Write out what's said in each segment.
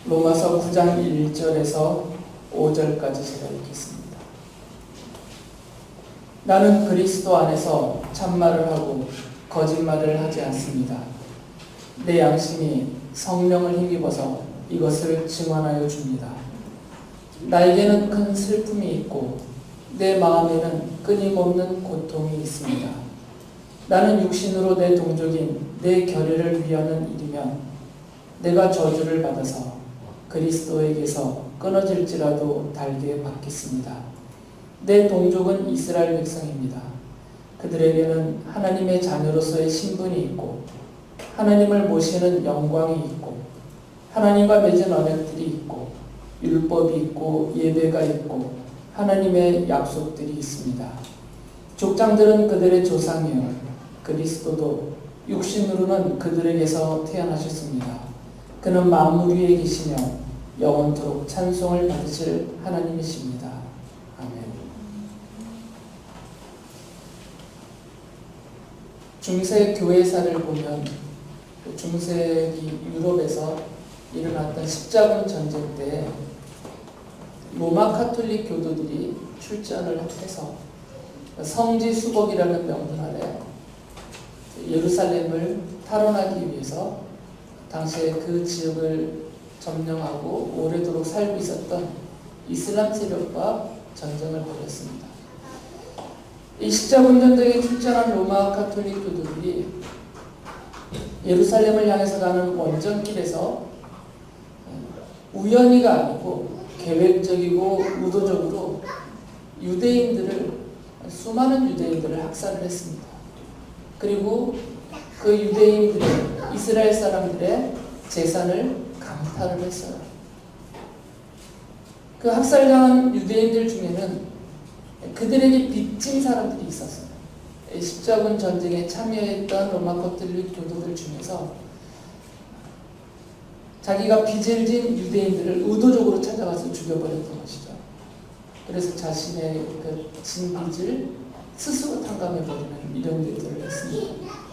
로마서 9장 1절에서 5절까지 제가 읽겠습니다. 나는 그리스도 안에서 참말을 하고 거짓말을 하지 않습니다. 내 양심이 성령을 힘입어서 이것을 증언하여 줍니다. 나에게는 큰 슬픔이 있고 내 마음에는 끊임없는 고통이 있습니다. 나는 육신으로 내 동족인 내 결의를 위하는 일이면 내가 저주를 받아서 그리스도에게서 끊어질지라도 달게 받겠습니다. 내 동족은 이스라엘 백성입니다. 그들에게는 하나님의 자녀로서의 신분이 있고 하나님을 모시는 영광이 있고 하나님과 맺은 언약들이 있고 율법이 있고 예배가 있고 하나님의 약속들이 있습니다. 족장들은 그들의 조상이요 그리스도도 육신으로는 그들에게서 태어나셨습니다. 그는 만물 위에 계시며 영원토록 찬송을 받으실 하나님이십니다. 아멘. 중세 교회사를 보면 중세기 유럽에서 일어났던 십자군 전쟁 때 로마 카톨릭 교도들이 출전을 해서 성지 수복이라는 명분 아래 예루살렘을 탈환하기 위해서 당시에 그 지역을 점령하고 오래도록 살고 있었던 이슬람 세력과 전쟁을 벌였습니다. 이 십자군 전쟁에 출전한 로마 카톨릭 교도들이 예루살렘을 향해서 가는 원정길에서 우연히가 아니고 계획적이고 의도적으로 수많은 유대인들을 학살을 했습니다. 그리고 그 유대인들의 이스라엘 사람들의 재산을 강탈을 했어요. 그 학살당한 유대인들 중에는 그들에게 빚진 사람들이 있었어요. 십자군 전쟁에 참여했던 로마 카톨릭 교도들 중에서 자기가 빚을 진 유대인들을 의도적으로 찾아가서 죽여버렸던 것이죠. 그래서 자신의 그 진 빚을 스스로 탕감해버리는 이런 일들을 했습니다.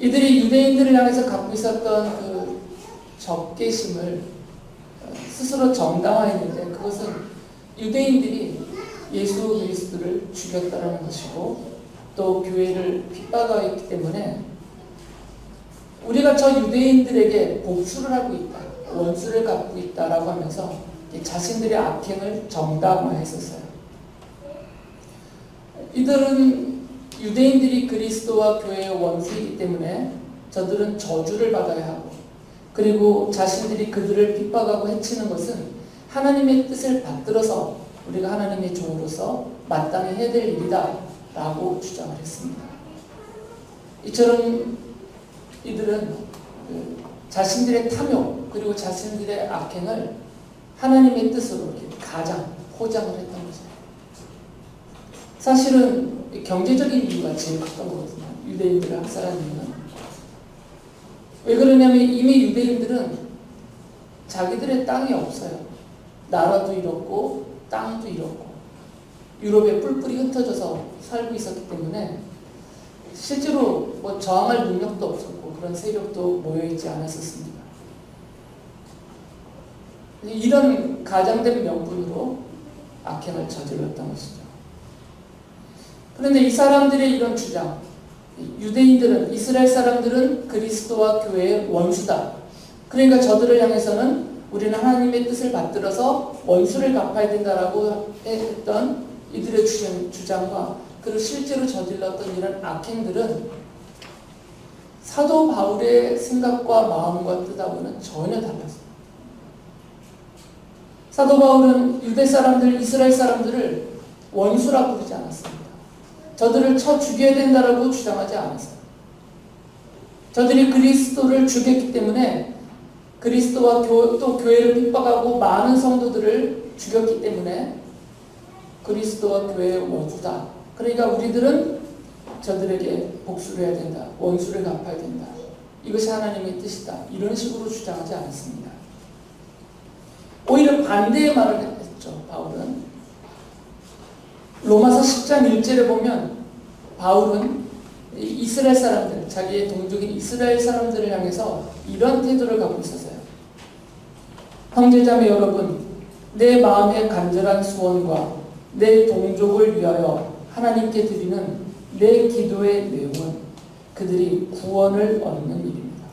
이들이 유대인들을 향해서 갖고 있었던 그 적개심을 스스로 정당화했는데 그것은 유대인들이 예수 그리스도를 죽였다는 것이고 또 교회를 핍박하였기 때문에 우리가 저 유대인들에게 복수를 하고 있다, 원수를 갚고 있다라고 하면서 자신들의 악행을 정당화했었어요. 이들은 유대인들이 그리스도와 교회의 원수이기 때문에 저들은 저주를 받아야 하고 그리고 자신들이 그들을 핍박하고 해치는 것은 하나님의 뜻을 받들어서 우리가 하나님의 종으로서 마땅히 해야 될 일이다 라고 주장을 했습니다. 이처럼 이들은 자신들의 탐욕 그리고 자신들의 악행을 하나님의 뜻으로 이렇게 포장을 했던 거죠. 사실은 경제적인 이유가 제일 컸던 거거든요. 유대인들을 학살한 이유는. 왜 그러냐면 이미 유대인들은 자기들의 땅이 없어요. 나라도 잃었고 땅도 잃었고 유럽에 뿔뿔이 흩어져서 살고 있었기 때문에 실제로 저항할 능력도 없었고 그런 세력도 모여있지 않았었습니다. 이런 가장된 명분으로 악행을 저질렀던 것이죠. 그런데 이 사람들의 이런 주장, 유대인들은, 이스라엘 사람들은 그리스도와 교회의 원수다. 그러니까 저들을 향해서는 우리는 하나님의 뜻을 받들어서 원수를 갚아야 된다라고 했던 이들의 주장과 그리고 실제로 저질렀던 이런 악행들은 사도 바울의 생각과 마음과 뜻하고는 전혀 달랐어요. 사도 바울은 유대 사람들, 이스라엘 사람들을 원수라고 부르지 않았습니다. 저들을 쳐 죽여야 된다라고 주장하지 않았어요. 저들이 그리스도를 죽였기 때문에 그리스도와 또 교회를 핍박하고 많은 성도들을 죽였기 때문에 그리스도와 교회의 원수다. 그러니까 우리들은 저들에게 복수를 해야 된다. 원수를 갚아야 된다. 이것이 하나님의 뜻이다. 이런 식으로 주장하지 않았습니다. 오히려 반대의 말을 했죠. 바울은 로마서 10장 1절에 보면 바울은 이스라엘 사람들, 자기의 동족인 이스라엘 사람들을 향해서 이런 태도를 갖고 있었어요. 형제자매 여러분, 내 마음의 간절한 소원과 내 동족을 위하여 하나님께 드리는 내 기도의 내용은 그들이 구원을 얻는 일입니다.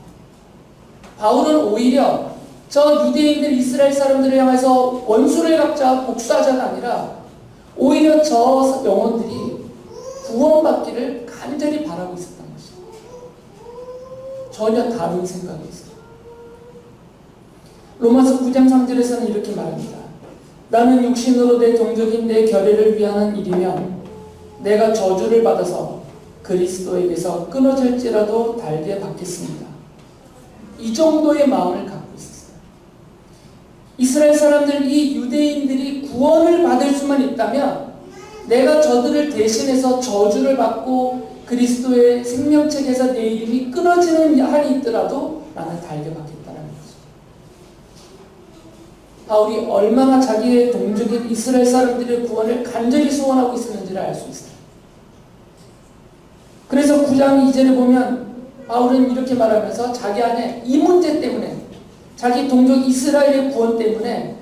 바울은 오히려 저 유대인들 이스라엘 사람들을 향해서 원수를 갚자 복수하자가 아니라 오히려 저 영혼들이 구원받기를 간절히 바라고 있었던 것입니다. 전혀 다른 생각이 있어요. 로마서 9장 3절에서는 이렇게 말합니다. 나는 육신으로 내 동족인 내 결례를 위하는 일이면 내가 저주를 받아서 그리스도에게서 끊어질지라도 달게 받겠습니다. 이 정도의 마음을 갖고 있었어요. 이스라엘 사람들, 이 유대인들이 구원을 받을 수만 있다면 내가 저들을 대신해서 저주를 받고 그리스도의 생명책에서 내 이름이 끊어지는 한이 있더라도 나는 달게 받겠다는 거죠. 바울이 얼마나 자기의 동족인 이스라엘 사람들의 구원을 간절히 소원하고 있었는지를 알 수 있어요. 그래서 9장 2절에 보면 바울은 이렇게 말하면서 자기 안에 이 문제 때문에, 자기 동족 이스라엘의 구원 때문에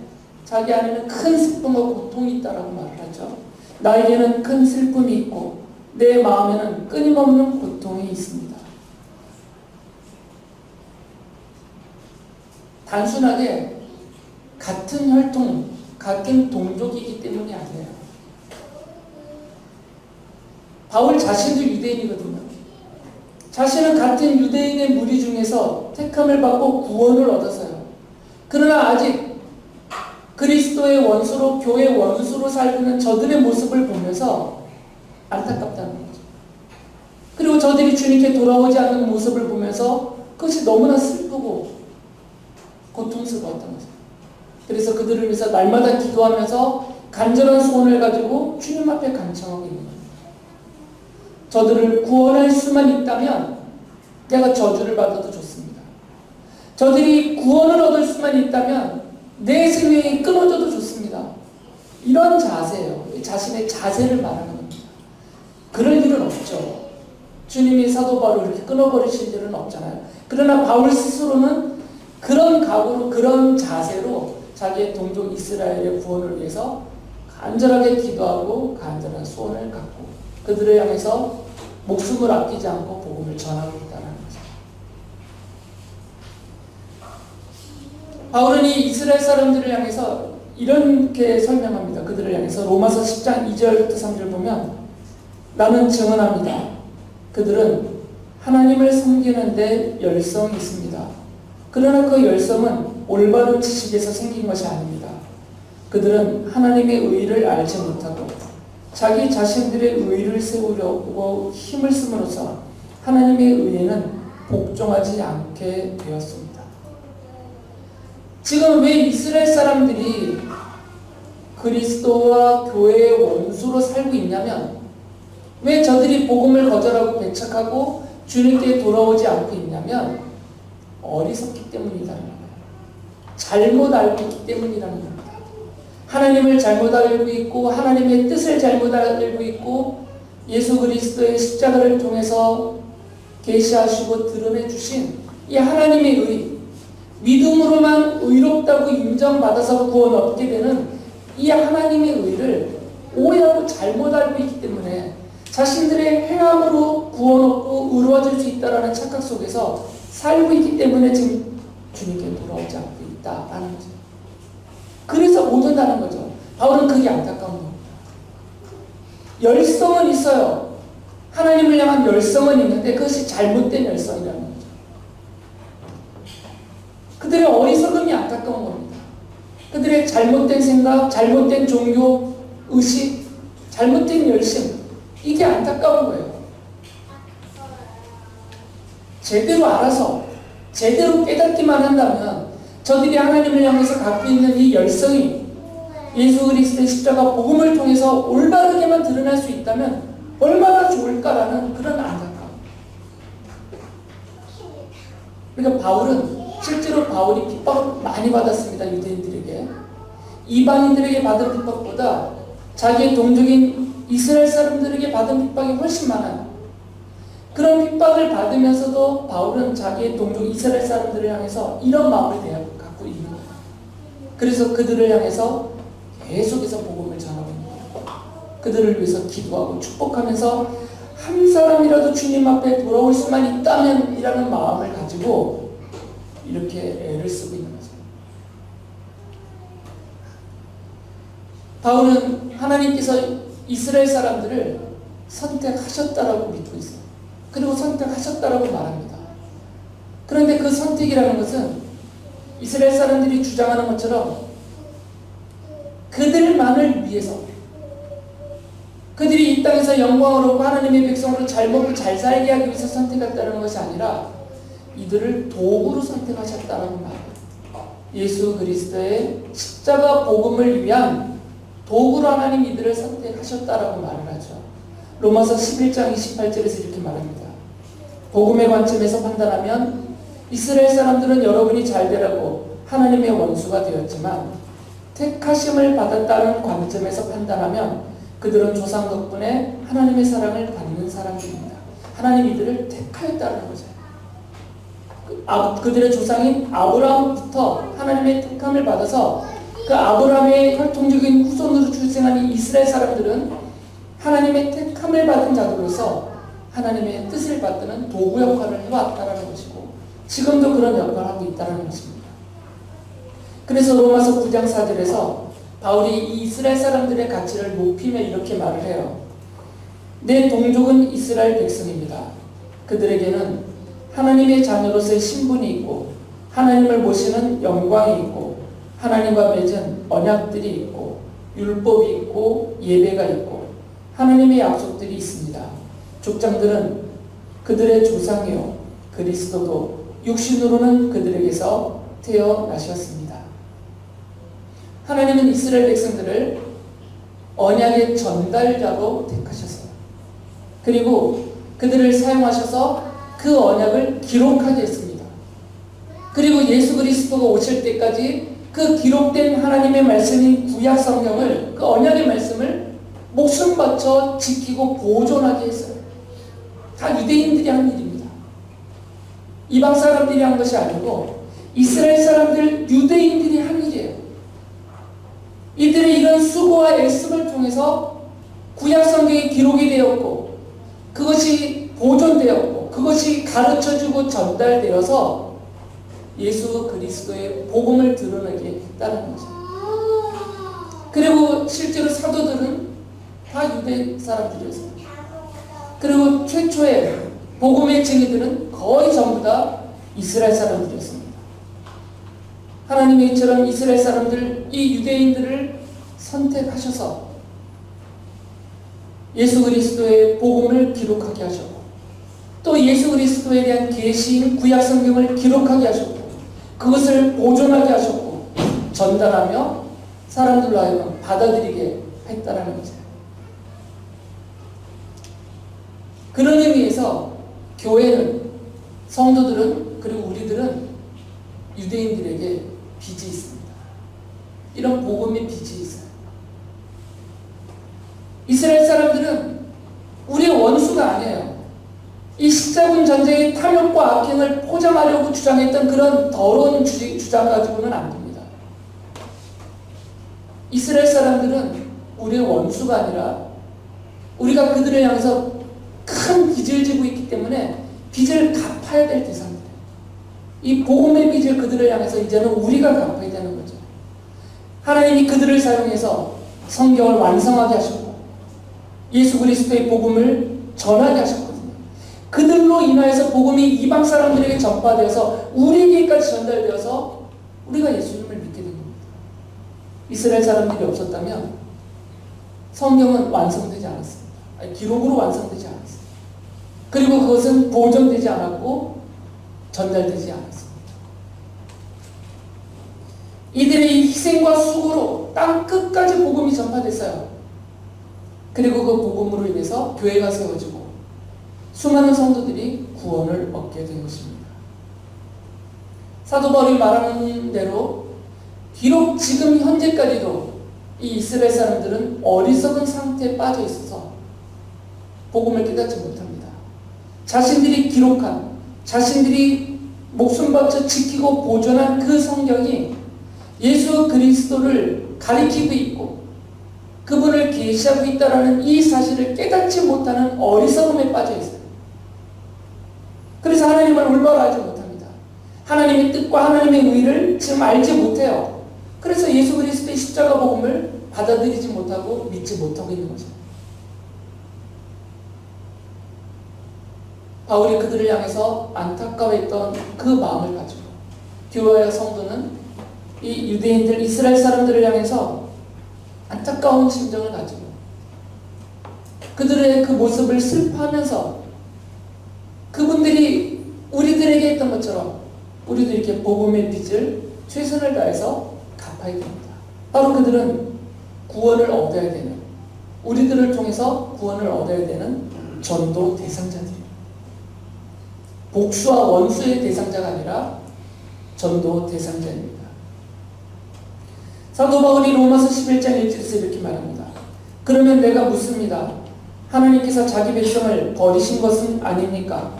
자기 안에는 큰 슬픔과 고통이 있다라고 말을 하죠. 나에게는 큰 슬픔이 있고 내 마음에는 끊임없는 고통이 있습니다. 단순하게 같은 혈통, 같은 동족이기 때문이 아니에요. 바울 자신도 유대인이거든요. 자신은 같은 유대인의 무리 중에서 택함을 받고 구원을 얻었어요. 그러나 아직 그리스도의 원수로, 교회 원수로 살고 있는 저들의 모습을 보면서 안타깝다는 거죠. 그리고 저들이 주님께 돌아오지 않는 모습을 보면서 그것이 너무나 슬프고 고통스러웠던 거죠. 그래서 그들을 위해서 날마다 기도하면서 간절한 소원을 가지고 주님 앞에 간청하고 있는 거예요. 저들을 구원할 수만 있다면 내가 저주를 받아도 좋습니다. 저들이 구원을 얻을 수만 있다면 내 생명이 끊어져도 좋습니다. 이런 자세예요. 자신의 자세를 말하는 겁니다. 그럴 일은 없죠. 주님이 사도 바울을 이렇게 끊어버리실 일은 없잖아요. 그러나 바울 스스로는 그런 각오로, 그런 자세로 자기의 동족 이스라엘의 구원을 위해서 간절하게 기도하고 간절한 소원을 갖고 그들을 향해서 목숨을 아끼지 않고 복음을 전하고 있다는 거죠. 바울은 이 이스라엘 사람들을 향해서 이렇게 설명합니다. 그들을 향해서 로마서 10장 2절부터 3절 보면 나는 증언합니다. 그들은 하나님을 섬기는 데 열성이 있습니다. 그러나 그 열성은 올바른 지식에서 생긴 것이 아닙니다. 그들은 하나님의 의를 알지 못하고 자기 자신들의 의를 세우려고 힘을 씀으로써 하나님의 의에는 복종하지 않게 되었습니다. 지금 왜 이스라엘 사람들이 그리스도와 교회의 원수로 살고 있냐면, 왜 저들이 복음을 거절하고 배척하고 주님께 돌아오지 않고 있냐면 어리석기 때문이라는 거예요. 잘못 알고 있기 때문이라는 겁니다. 하나님을 잘못 알고 있고 하나님의 뜻을 잘못 알고 있고 예수 그리스도의 십자가를 통해서 계시하시고 드러내 주신 이 하나님의 의, 믿음으로만 의롭다고 인정받아서 구원 얻게 되는 이 하나님의 의를 오해하고 잘못 알고 있기 때문에 자신들의 행함으로 구원 얻고 의로워질 수 있다는 착각 속에서 살고 있기 때문에 지금 주님께 돌아오지 않고 있다라는 거죠. 그래서 못 온다는 거죠. 바울은 그게 안타까운 겁니다. 열성은 있어요. 하나님을 향한 열성은 있는데 그것이 잘못된 열성이라는 거죠. 그들의 어리석음이 안타까운 겁니다. 그들의 잘못된 생각, 잘못된 종교, 의식, 잘못된 열심, 이게 안타까운 거예요. 제대로 알아서 제대로 깨닫기만 한다면 저들이 하나님을 향해서 갖고 있는 이 열성이 예수 그리스도의 십자가 복음을 통해서 올바르게만 드러날 수 있다면 얼마나 좋을까라는 그런 안타까움. 그러니까 바울은 실제로 바울이 핍박을 많이 받았습니다. 유대인들에게. 이방인들에게 받은 핍박보다 자기의 동족인 이스라엘 사람들에게 받은 핍박이 훨씬 많아요. 그런 핍박을 받으면서도 바울은 자기의 동족 이스라엘 사람들을 향해서 이런 마음을 갖고 있는 거예요. 그래서 그들을 향해서 계속해서 복음을 전합니다. 그들을 위해서 기도하고 축복하면서 한 사람이라도 주님 앞에 돌아올 수만 있다면 이라는 마음을 가지고 이렇게 애를 쓰고 있는 거죠. 바울은 하나님께서 이스라엘 사람들을 선택하셨다라고 믿고 있어요. 그리고 선택하셨다라고 말합니다. 그런데 그 선택이라는 것은 이스라엘 사람들이 주장하는 것처럼 그들만을 위해서, 그들이 이 땅에서 영광을 얻고 하나님의 백성으로 잘 먹고 잘 살게 하기 위해서 선택했다는 것이 아니라 이들을 도구로 선택하셨다는 말이에요. 예수 그리스도의 십자가 복음을 위한 도구로 하나님 이들을 선택하셨다라고 말을 하죠. 로마서 11장 28절에서 이렇게 말합니다. 복음의 관점에서 판단하면 이스라엘 사람들은 여러분이 잘 되라고 하나님의 원수가 되었지만 택하심을 받았다는 관점에서 판단하면 그들은 조상 덕분에 하나님의 사랑을 받는 사람들입니다. 하나님 이들을 택하였다는 거죠. 그들의 조상인 아브라함부터 하나님의 택함을 받아서 그 아브라함의 혈통적인 후손으로 출생한 이 이스라엘 사람들은 하나님의 택함을 받은 자들로서 하나님의 뜻을 받드는 도구 역할을 해왔다는 것이고 지금도 그런 역할을 하고 있다는 것입니다. 그래서 로마서 9장 4절에서 바울이 이 이스라엘 사람들의 가치를 높이며 이렇게 말을 해요. 내 동족은 이스라엘 백성입니다. 그들에게는 하나님의 자녀로서의 신분이 있고 하나님을 모시는 영광이 있고 하나님과 맺은 언약들이 있고 율법이 있고 예배가 있고 하나님의 약속들이 있습니다. 족장들은 그들의 조상이요 그리스도도 육신으로는 그들에게서 태어나셨습니다. 하나님은 이스라엘 백성들을 언약의 전달자로 택하셨어요. 그리고 그들을 사용하셔서 그 언약을 기록하게 했습니다. 그리고 예수 그리스도가 오실 때까지 그 기록된 하나님의 말씀인 구약 성경을, 그 언약의 말씀을 목숨 바쳐 지키고 보존하게 했어요. 다 유대인들이 한 일입니다. 이방 사람들이 한 것이 아니고 이스라엘 사람들, 유대인들이 한 일이에요. 이들의 이런 수고와 애씀을 통해서 구약 성경이 기록이 되었고 그것이 보존되었고 그것이 가르쳐주고 전달되어서 예수 그리스도의 복음을 드러내게 했다는 거죠. 그리고 실제로 사도들은 다 유대 사람들이었어요. 그리고 최초의 복음의 증인들은 거의 전부 다 이스라엘 사람들이었습니다. 하나님이 이처럼 이스라엘 사람들, 이 유대인들을 선택하셔서 예수 그리스도의 복음을 기록하게 하셨고 또 예수 그리스도에 대한 계시인 구약 성경을 기록하게 하셨고 그것을 보존하게 하셨고 전달하며 사람들로 하여금 받아들이게 했다라는 거죠. 그런 의미에서 교회는, 성도들은, 그리고 우리들은 유대인들에게 빚이 있습니다. 이런 복음의 빚이 있어요. 이스라엘 사람들은 우리의 원수가 아니에요. 이 십자군 전쟁의 탐욕과 악행을 포장하려고 주장했던 그런 더러운 주장 가지고는 안 됩니다. 이스라엘 사람들은 우리의 원수가 아니라 우리가 그들을 향해서 큰 빚을 지고 있기 때문에 빚을 갚아야 될 대상들이에요. 이 복음의 빚을 그들을 향해서 이제는 우리가 갚아야 되는 거죠. 하나님이 그들을 사용해서 성경을 완성하게 하셨고 예수 그리스도의 복음을 전하게 하셨거든요. 그들로 인하여서 복음이 이방 사람들에게 전파되어서 우리에게까지 전달되어서 우리가 예수님을 믿게 된 겁니다. 이스라엘 사람들이 없었다면 성경은 완성되지 않았습니다. 아니, 기록으로 완성되지 않았습니다. 그리고 그것은 보존되지 않았고 전달되지 않았습니다. 이들의 이 희생과 수고로 땅 끝까지 복음이 전파됐어요. 그리고 그 복음으로 인해서 교회가 세워지고 수많은 성도들이 구원을 얻게 된 것입니다. 사도 바울이 말하는 대로 비록 지금 현재까지도 이 이스라엘 사람들은 어리석은 상태에 빠져 있어서 복음을 깨닫지 못합니다. 자신들이 기록한, 자신들이 목숨 바쳐 지키고 보존한 그 성경이 예수 그리스도를 가리키고 있고 그분을 계시하고 있다는 이 사실을 깨닫지 못하는 어리석음에 빠져 있어요. 그래서 하나님을 올바로 알지 못합니다. 하나님의 뜻과 하나님의 의를 지금 알지 못해요. 그래서 예수 그리스도의 십자가 복음을 받아들이지 못하고 믿지 못하고 있는 거죠. 바울이 그들을 향해서 안타까워했던 그 마음을 가지고 교회와 성도는 이 유대인들, 이스라엘 사람들을 향해서 안타까운 심정을 가지고 그들의 그 모습을 슬퍼하면서 그분들이 우리들에게 했던 것처럼 우리도 이렇게 복음의 빚을 최선을 다해서 갚아야 됩니다. 바로 그들은 구원을 얻어야 되는, 우리들을 통해서 구원을 얻어야 되는 전도 대상자들입니다. 복수와 원수의 대상자가 아니라 전도 대상자입니다. 사도 바울이 로마서 11장 1절에서 이렇게 말합니다. 그러면 내가 묻습니다. 하나님께서 자기 백성을 버리신 것은 아닙니까?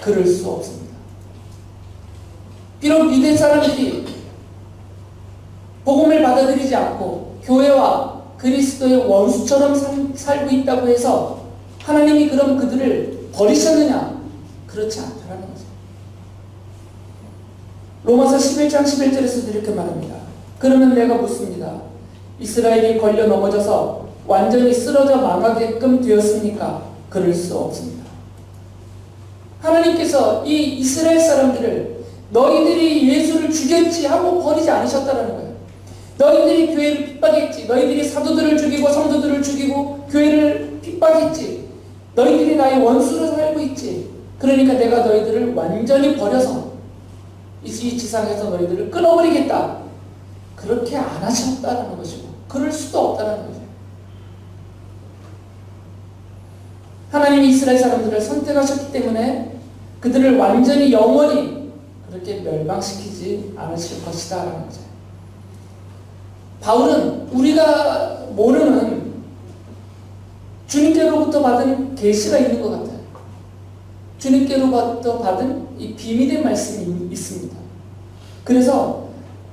그럴 수 없습니다. 비록 유대 사람들이 복음을 받아들이지 않고 교회와 그리스도의 원수처럼 살고 있다고 해서 하나님이 그럼 그들을 버리셨느냐? 그렇지 않다는 거죠. 로마서 11장 11절에서도 이렇게 말합니다. 그러면 내가 묻습니다. 이스라엘이 걸려 넘어져서 완전히 쓰러져 망하게끔 되었습니까? 그럴 수 없습니다. 하나님께서 이 이스라엘 사람들을 너희들이 예수를 죽였지 하고 버리지 않으셨다는 거예요. 너희들이 교회를 핍박했지. 너희들이 사도들을 죽이고 성도들을 죽이고 교회를 핍박했지. 너희들이 나의 원수로 살고 있지. 그러니까 내가 너희들을 완전히 버려서 이 지상에서 너희들을 끊어버리겠다. 그렇게 안 하셨다는 것이고 그럴 수도 없다는 거죠. 하나님이 이스라엘 사람들을 선택하셨기 때문에 그들을 완전히 영원히 그렇게 멸망시키지 않으실 것이다 라는 거죠. 바울은 우리가 모르는 주님께로부터 받은 계시가 있는 것 같아요. 주님께로부터 받은 이 비밀의 말씀이 있습니다. 그래서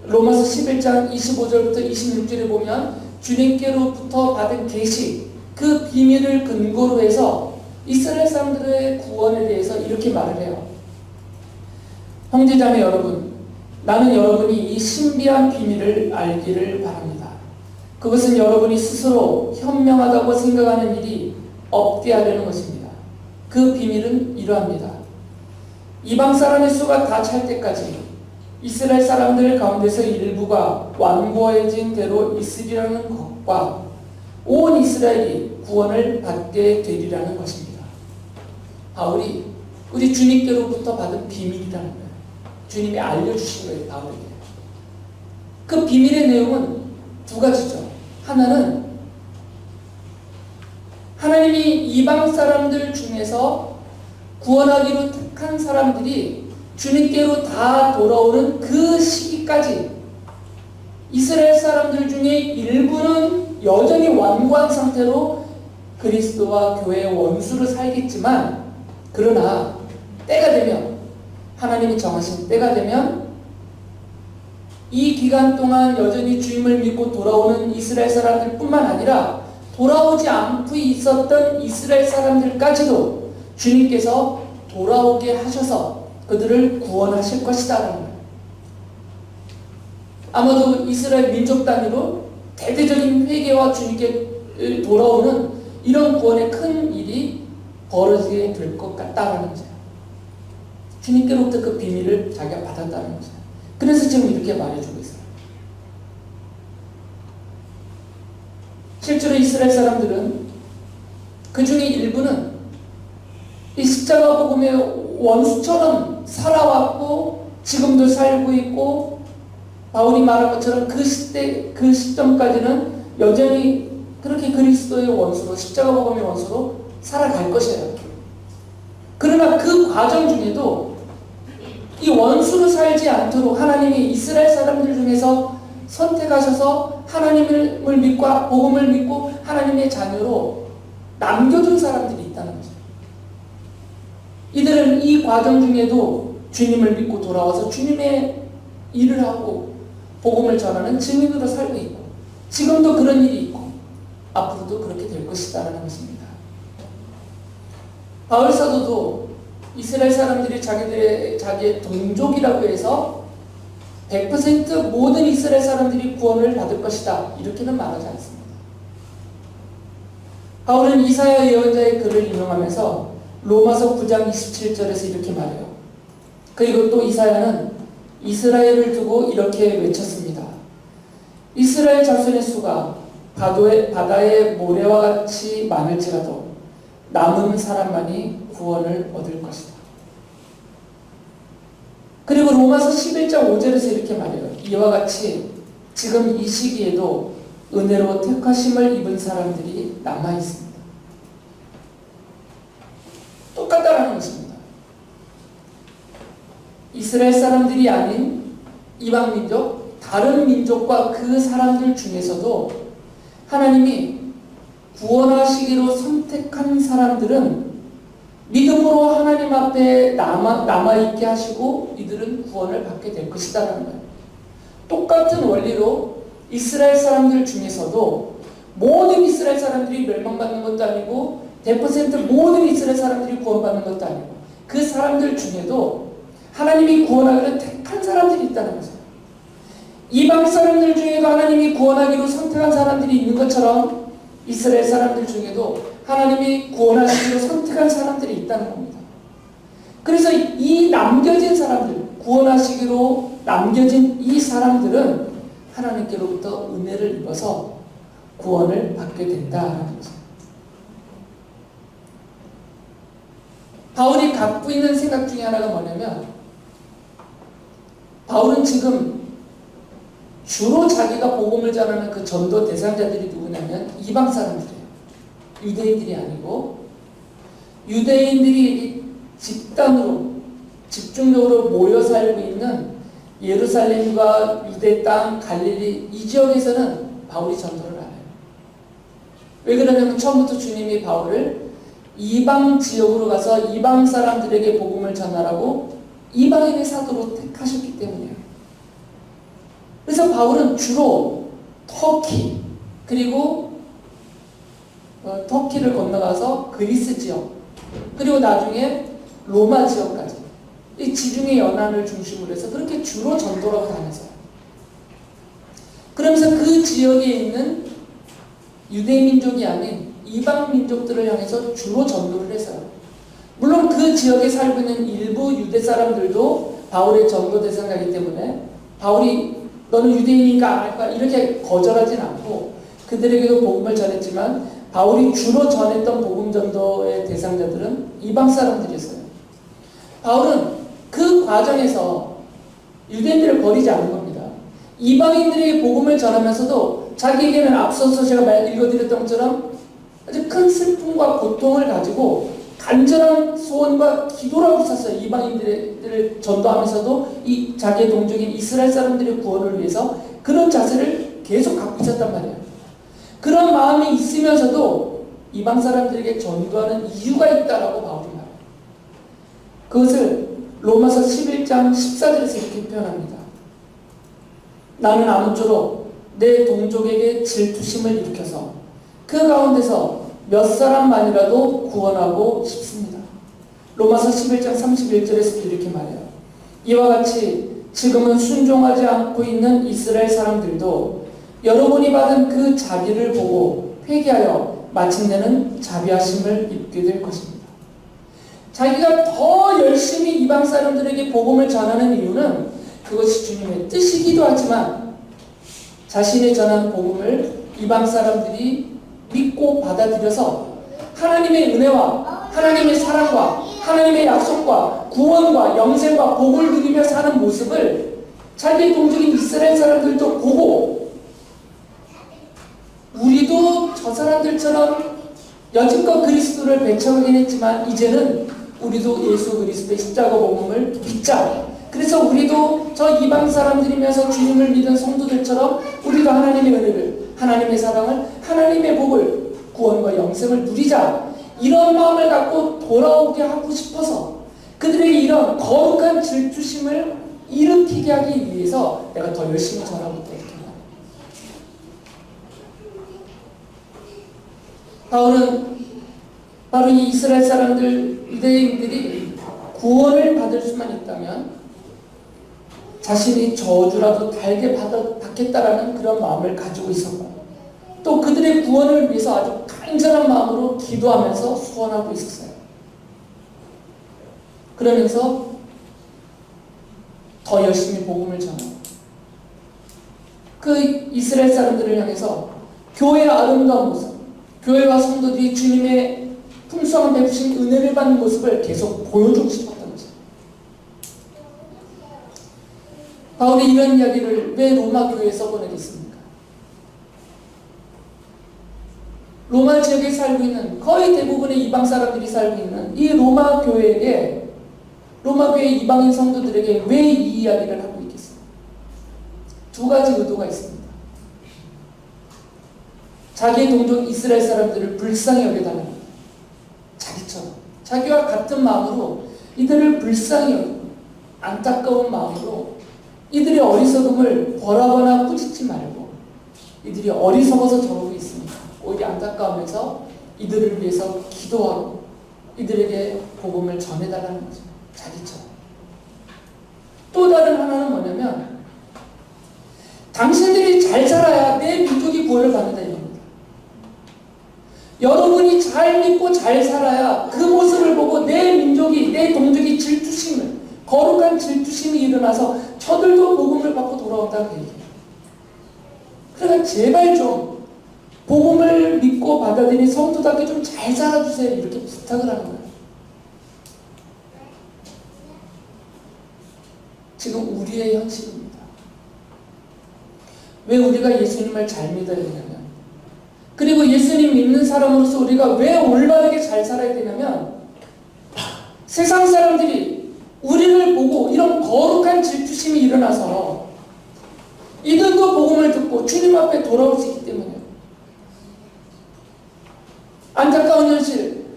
로마서 11장 25절부터 26절에 보면 주님께로부터 받은 계시, 그 비밀을 근거로 해서 이스라엘 사람들의 구원에 대해서 이렇게 말을 해요. 형제자매 여러분, 나는 여러분이 이 신비한 비밀을 알기를 바랍니다. 그것은 여러분이 스스로 현명하다고 생각하는 일이 없게 하려는 것입니다. 그 비밀은 이러합니다. 이방 사람의 수가 다 찰 때까지 이스라엘 사람들 가운데서 일부가 완고해진 대로 있으리라는 것과 온 이스라엘이 구원을 받게 되리라는 것입니다. 바울이 우리 주님께로부터 받은 비밀이라는 거예요. 주님이 알려주신 거예요, 바울에게. 그 비밀의 내용은 두 가지죠. 하나는 하나님이 이방 사람들 중에서 구원하기로 택한 사람들이 주님께로 다 돌아오는 그 시기까지 이스라엘 사람들 중에 일부는 여전히 완고한 상태로 그리스도와 교회의 원수로 살겠지만, 그러나 때가 되면, 하나님이 정하신 때가 되면 이 기간 동안 여전히 주님을 믿고 돌아오는 이스라엘 사람들 뿐만 아니라 돌아오지 않고 있었던 이스라엘 사람들까지도 주님께서 돌아오게 하셔서 그들을 구원하실 것이다 라는 거예요. 아마도 이스라엘 민족 단위로 대대적인 회개와 주님께 돌아오는 이런 구원의 큰 일이 벌어지게 될 것 같다라는 거죠. 주님께로부터 그 비밀을 자기가 받았다는 거죠. 그래서 지금 이렇게 말해주고 있어요. 실제로 이스라엘 사람들은 그 중에 일부는 이 십자가 복음의 원수처럼 살아왔고 지금도 살고 있고, 바울이 말한 것처럼 그 시점까지는 여전히 그렇게 그리스도의 원수로, 십자가 복음의 원수로 살아갈 것이에요. 그러나 그 과정 중에도 이 원수로 살지 않도록 하나님이 이스라엘 사람들 중에서 선택하셔서 하나님을 믿고 복음을 믿고 하나님의 자녀로 남겨둔 사람들이 있다는 거죠. 이들은 이 과정 중에도 주님을 믿고 돌아와서 주님의 일을 하고 복음을 전하는 증인으로 살고 있고 지금도 그런 일이 있고 앞으로도 그렇게 될 것이다라는 것입니다. 바울 사도도 이스라엘 사람들이 자기의 동족이라고 해서 100% 모든 이스라엘 사람들이 구원을 받을 것이다 이렇게는 말하지 않습니다. 바울은 이사야 예언자의 글을 인용하면서 로마서 9장 27절에서 이렇게 말해요. 그리고 또 이사야는 이스라엘을 두고 이렇게 외쳤습니다. 이스라엘 자손의 수가 바다의 모래와 같이 많을지라도 남은 사람만이 구원을 얻을 것이다. 그리고 로마서 11장 5절에서 이렇게 말해요. 이와 같이 지금 이 시기에도 은혜로 택하심을 입은 사람들이 남아있습니다. 똑같다라는 것입니다. 이스라엘 사람들이 아닌 이방민족, 다른 민족과 그 사람들 중에서도 하나님이 구원하시기로 선택한 사람들은 믿음으로 하나님 앞에 남아있게 하시고 이들은 구원을 받게 될 것이다라는 거예요. 똑같은 원리로 이스라엘 사람들 중에서도 모든 이스라엘 사람들이 멸망받는 것도 아니고 100% 모든 이스라엘 사람들이 구원받는 것도 아니고 그 사람들 중에도 하나님이 구원하기로 택한 사람들이 있다는 거죠. 이방 사람들 중에도 하나님이 구원하기로 선택한 사람들이 있는 것처럼 이스라엘 사람들 중에도 하나님이 구원하시기로 선택한 사람들이 있다는 겁니다. 그래서 이 남겨진 사람들, 구원하시기로 남겨진 이 사람들은 하나님께로부터 은혜를 입어서 구원을 받게 된다는 거죠. 바울이 갖고 있는 생각 중에 하나가 뭐냐면 바울은 지금 주로 자기가 복음을 전하는 그 전도 대상자들이 누구냐면 이방 사람들이에요. 유대인들이 아니고 유대인들이 집단으로 집중적으로 모여 살고 있는 예루살렘과 유대 땅, 갈릴리 이 지역에서는 바울이 전도를 안 해요. 왜 그러냐면 처음부터 주님이 바울을 이방 지역으로 가서 이방 사람들에게 복음을 전하라고 이방인의 사도로 택하셨기 때문이에요. 그래서 바울은 주로 터키 그리고 터키를 건너가서 그리스 지역 그리고 나중에 로마 지역까지 이 지중해 연안을 중심으로 해서 그렇게 주로 전도를 하고 다녔어요. 그러면서 그 지역에 있는 유대 민족이 아닌 이방 민족들을 향해서 주로 전도를 했어요. 물론 그 지역에 살고 있는 일부 유대 사람들도 바울의 전도 대상자이기 때문에 바울이 너는 유대인인가 안 할까 이렇게 거절하진 않고 그들에게도 복음을 전했지만 바울이 주로 전했던 복음 전도의 대상자들은 이방 사람들이었어요. 바울은 그 과정에서 유대인들을 버리지 않은 겁니다. 이방인들에게 복음을 전하면서도 자기에게는 앞서서 제가 읽어드렸던 것처럼 아주 큰 슬픔과 고통을 가지고 간절한 소원과 기도라고 썼어요. 이방인들을 전도하면서도 이 자기의 동족인 이스라엘 사람들의 구원을 위해서 그런 자세를 계속 갖고 있었단 말이에요. 그런 마음이 있으면서도 이방 사람들에게 전도하는 이유가 있다라고 바울이 말해요. 그것을 로마서 11장 14절에서 이렇게 표현합니다. 나는 아무쪼록 내 동족에게 질투심을 일으켜서 그 가운데서 몇 사람만이라도 구원하고 싶습니다. 로마서 11장 31절에서도 이렇게 말해요. 이와 같이 지금은 순종하지 않고 있는 이스라엘 사람들도 여러분이 받은 그 자비를 보고 회개하여 마침내는 자비하심을 입게 될 것입니다. 자기가 더 열심히 이방 사람들에게 복음을 전하는 이유는 그것이 주님의 뜻이기도 하지만 자신의 전한 복음을 이방 사람들이 믿고 받아들여서 하나님의 은혜와 하나님의 사랑과 하나님의 약속과 구원과 영생과 복을 누리며 사는 모습을 자기의 동족인 이스라엘 사람들도 보고 우리도 저 사람들처럼 여지껏 그리스도를 배척하긴 했지만 이제는 우리도 예수 그리스도의 십자가 복음을 믿자. 그래서 우리도 저 이방 사람들이면서 주님을 믿은 성도들처럼 우리도 하나님의 은혜를, 하나님의 사랑을, 하나님의 복을, 구원과 영생을 누리자. 이런 마음을 갖고 돌아오게 하고 싶어서 그들에게 이런 거룩한 질투심을 일으키게 하기 위해서 내가 더 열심히 전하고 있다 이렇게 말해요. 바울은 바로 이 이스라엘 사람들, 유대인들이 구원을 받을 수만 있다면 자신이 저주라도 달게 받겠다라는 그런 마음을 가지고 있었고, 또 그들의 구원을 위해서 아주 간절한 마음으로 기도하면서 소원하고 있었어요. 그러면서 더 열심히 복음을 전하고, 그 이스라엘 사람들을 향해서 교회의 아름다운 모습, 교회와 성도들이 주님의 풍성한 베푸신 은혜를 받는 모습을 계속 보여주고 싶었던 거죠. 바울이 이런 이야기를 왜 로마 교회에 써보내겠습니까? 로마 지역에 살고 있는 거의 대부분의 이방 사람들이 살고 있는 이 로마 교회에, 로마 교회 이방인 성도들에게 왜 이 이야기를 하고 있겠어요? 두 가지 의도가 있습니다. 자기의 동족 이스라엘 사람들을 불쌍히 여겨달라는 거예요. 자기처럼, 자기와 같은 마음으로 이들을 불쌍히 여기고 안타까운 마음으로 이들의 어리석음을 벌하거나 꾸짖지 말고, 이들이 어리석어서 저러고 있으니까 오히려 안타까우면서 이들을 위해서 기도하고 이들에게 복음을 전해달라는 거죠. 자기처럼. 또 다른 하나는 뭐냐면, 당신들이 잘 살아야 내 민족이 구원을 받는다 이겁니다. 여러분이 잘 믿고 잘 살아야 그 모습을 보고 내 민족이, 내 동족이 질투심을, 거룩한 질투심이 일어나서 저들도 복음을 받고 돌아온다는 얘기예요. 그러니까 제발 좀 복음을 믿고 받아들인 성도답게 좀 잘 살아주세요, 이렇게 부탁을 하는 거예요. 지금 우리의 현실입니다. 왜 우리가 예수님을 잘 믿어야 되냐면, 그리고 예수님 믿는 사람으로서 우리가 왜 올바르게 잘 살아야 되냐면, 세상 사람들이 우리를 보고 이런 거룩한 질투심이 일어나서 이들도 복음을 듣고 주님 앞에 돌아올 수 있기 때문이에요. 안타까운 현실,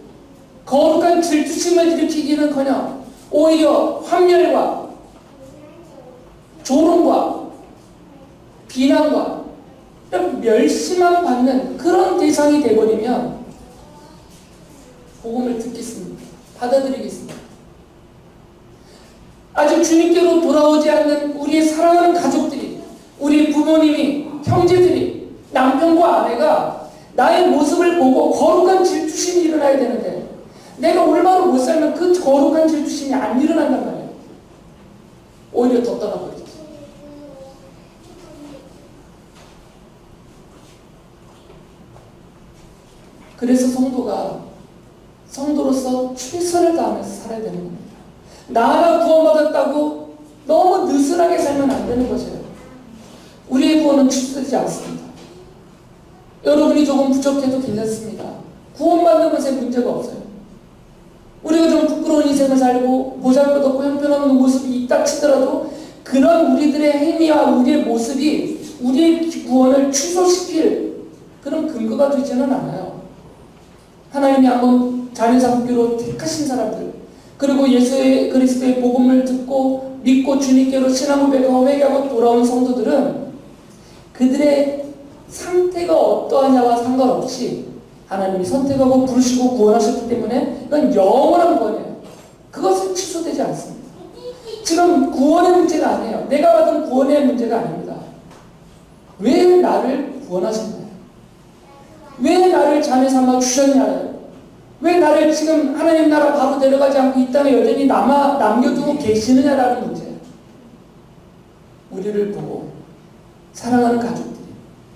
거룩한 질투심을 일으키기는커녕 오히려 환멸과 조롱과 비난과 멸시만 받는 그런 대상이 되어버리면 복음을 듣겠습니다. 받아들이겠습니다. 아직 주님께로 돌아오지 않는 우리의 사랑하는 가족들이, 우리 부모님이, 형제들이, 남편과 아내가 나의 모습을 보고 거룩한 질투심이 일어나야 되는데, 내가 올바로 못 살면 그 거룩한 질투심이 안 일어난단 말이에요. 오히려 더 떠나버리죠. 그래서 성도로서 최선을 다하면서 살아야 되는 겁니다. 나 하나 구원받았다고 너무 느슨하게 살면 안 되는 것이에요. 우리의 구원은 취소되지 않습니다. 여러분이 조금 부족해도 괜찮습니다. 구원받는 것에 문제가 없어요. 우리가 좀 부끄러운 인생을 살고 보잘것없고 형편없는 모습이 있다 치더라도 그런 우리들의 행위와 우리의 모습이 우리의 구원을 취소시킬 그런 근거가 되지는 않아요. 하나님이 한번 자녀상기로 택하신 사람들, 그리고 예수의 그리스도의 복음을 듣고 믿고 주님께로 신앙 고백하고 회개하고 돌아온 성도들은 그들의 상태가 어떠하냐와 상관없이 하나님이 선택하고 부르시고 구원하셨기 때문에 이건 영원한 구원이에요. 그것은 취소되지 않습니다. 지금 구원의 문제가 아니에요. 내가 받은 구원의 문제가 아닙니다. 왜 나를 구원하셨나요? 왜 나를 자녀 삼아 주셨냐요? 왜 나를 지금 하나님 나라 바로 데려가지 않고 이 땅에 여전히 남겨두고 계시느냐라는 문제예요. 우리를 보고 사랑하는 가족들이,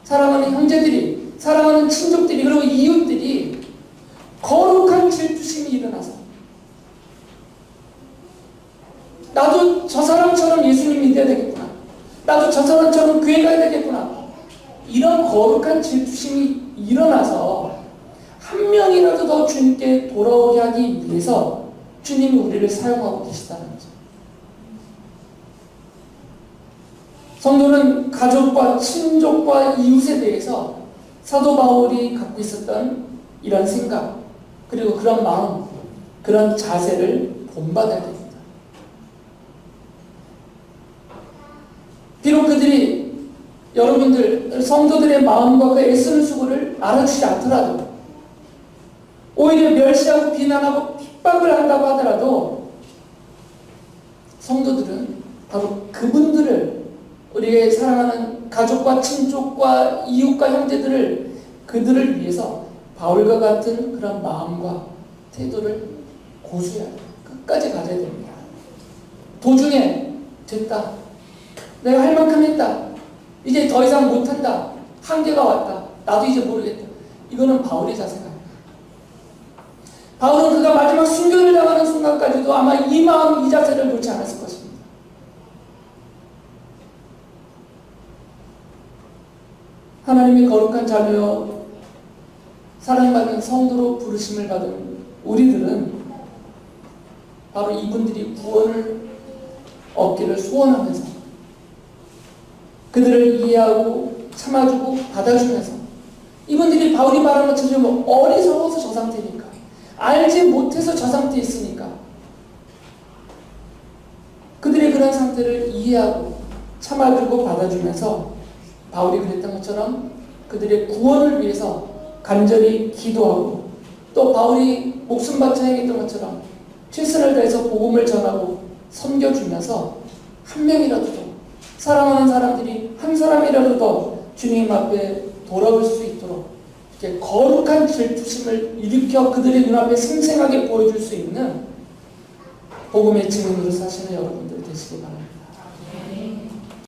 사랑하는 형제들이, 사랑하는 친족들이, 그리고 이웃들이 거룩한 질투심이 일어나서 나도 저 사람처럼 예수님 믿어야 되겠구나, 나도 저 사람처럼 교회 가야 되겠구나, 이런 거룩한 질투심이 일어나서 한 명이라도 더 주님께 돌아오게 하기 위해서 주님이 우리를 사용하고 계시다는 거죠. 성도는 가족과 친족과 이웃에 대해서 사도 바울이 갖고 있었던 이런 생각, 그리고 그런 마음, 그런 자세를 본받아야 됩니다. 여러분들 성도들의 마음과 그 애쓰는 수고를 알아주지 않더라도 오히려 멸시하고 비난하고 핍박을 한다고 하더라도 성도들은 바로 그분들을, 우리의 사랑하는 가족과 친족과 이웃과 형제들을, 그들을 위해서 바울과 같은 그런 마음과 태도를 고수해야 돼요. 끝까지 가져야 됩니다. 도중에 됐다, 내가 할 만큼 했다, 이제 더 이상 못한다, 한계가 왔다, 나도 이제 모르겠다, 이거는 바울의 자세가 아니에요. 바울은 그가 마지막 순교를 당하는 순간까지도 아마 이 마음, 이 자세를 놓지 않았을 것입니다. 하나님의 거룩한 자녀여 사랑받는 성도로 부르심을 받은 우리들은 바로 이분들이 구원을 얻기를 소원하면서 그들을 이해하고 참아주고 받아주면서, 이분들이 바울이 말한 것처럼 어리석어서 저 상태니까, 알지 못해서 저 상태에 있으니까 그들의 그런 상태를 이해하고 참아주고 받아주면서 바울이 그랬던 것처럼 그들의 구원을 위해서 간절히 기도하고, 또 바울이 목숨 바쳐 행했던 것처럼 최선을 다해서 복음을 전하고 섬겨주면서 한 명이라도 더, 사랑하는 사람들이 한 사람이라도 더 주님 앞에 돌아올 수 있도록 이렇게 거룩한 질투심을 일으켜 그들의 눈앞에 생생하게 보여줄 수 있는 복음의 증인으로 사시는 여러분들 되시기 바랍니다.